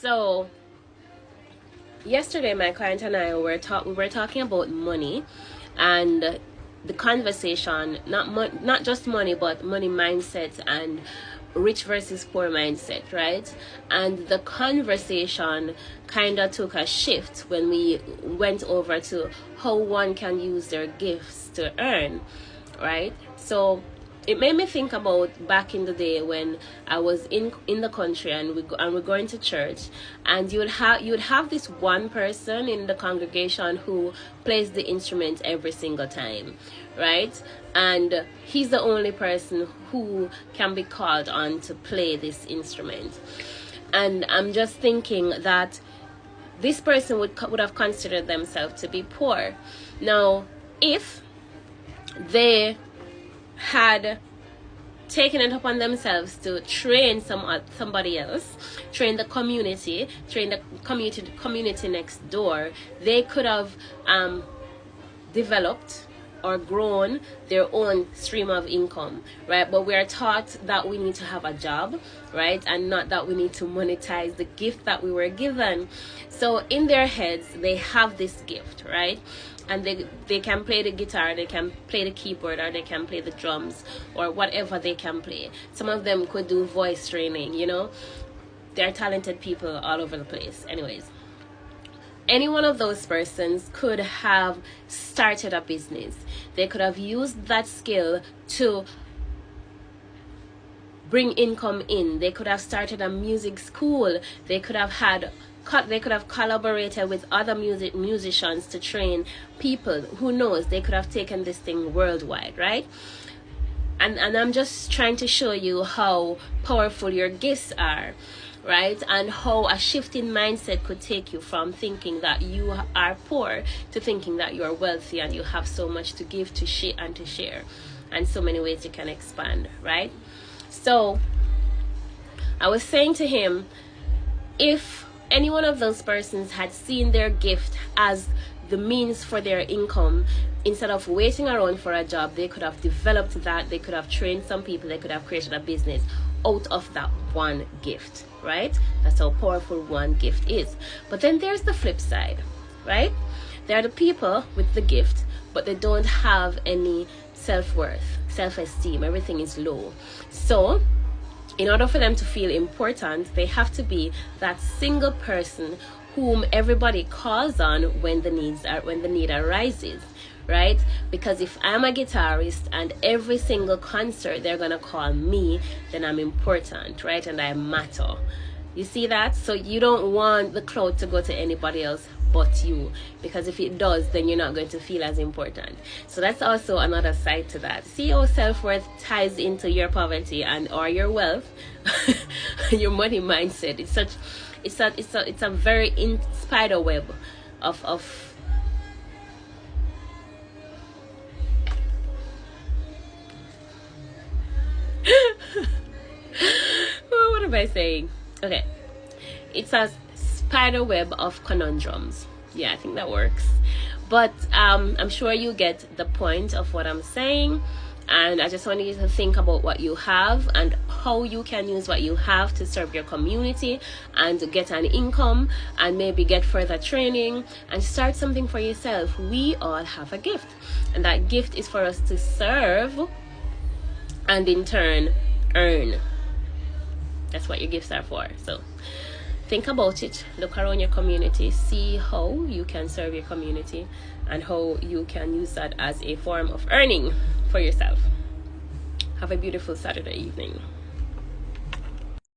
So yesterday my client and I were talking about money, and the conversation, not just money, but money mindset and rich versus poor mindset, right? And the conversation kind of took a shift when we went over to how one can use their gifts to earn, right? So it made me think about back in the day when I was in the country, and we're going to church, and you would have this one person in the congregation who plays the instrument every single time, right? And he's the only person who can be called on to play this instrument. And I'm just thinking that this person would have considered themselves to be poor. Now, if they had taken it upon themselves to train somebody else, train the community next door, they could have developed or grown their own stream of income, right? But we are taught that we need to have a job, right? And not that we need to monetize the gift that we were given. So in their heads, they have this gift, right? And they can play the guitar, they can play the keyboard, or they can play the drums, or whatever they can play. Some of them could do voice training, you know. They're talented people all over the place. Anyways, any one of those persons could have started a business. They could have used that skill to bring income in. They could have started a music school. They could have collaborated with other musicians to train people. Who knows? They could have taken this thing worldwide, right? And I'm just trying to show you how powerful your gifts are, right? And how a shift in mindset could take you from thinking that you are poor to thinking that you are wealthy and you have so much to give, to share, and so many ways you can expand, right? So I was saying to him, if any one of those persons had seen their gift as the means for their income, instead of waiting around for a job, they could have developed that. They could have trained some people. They could have created a business out of that one gift, right? That's how powerful one gift is. But then there's the flip side, right? There are the people with the gift, but they don't have any self-worth, self-esteem. Everything is low. So in order for them to feel important, they have to be that single person whom everybody calls on when the need arises, right? Because if I'm a guitarist and every single concert they're gonna call me, then I'm important, right? And I matter. You see that? So you don't want the cloud to go to anybody else but you, because if it does, then you're not going to feel as important. So that's also another side to that. See how self-worth ties into your poverty and or your wealth, your money mindset. It's a very spider web of what am I saying? Okay, it's a spider web of conundrums. Yeah, I think that works. But I'm sure you get the point of what I'm saying, and I just want you to think about what you have and how you can use what you have to serve your community and get an income and maybe get further training and start something for yourself. We all have a gift, and that gift is for us to serve and in turn earn. That's what your gifts are for. So think about it, look around your community, see how you can serve your community and how you can use that as a form of earning for yourself. Have a beautiful Saturday evening.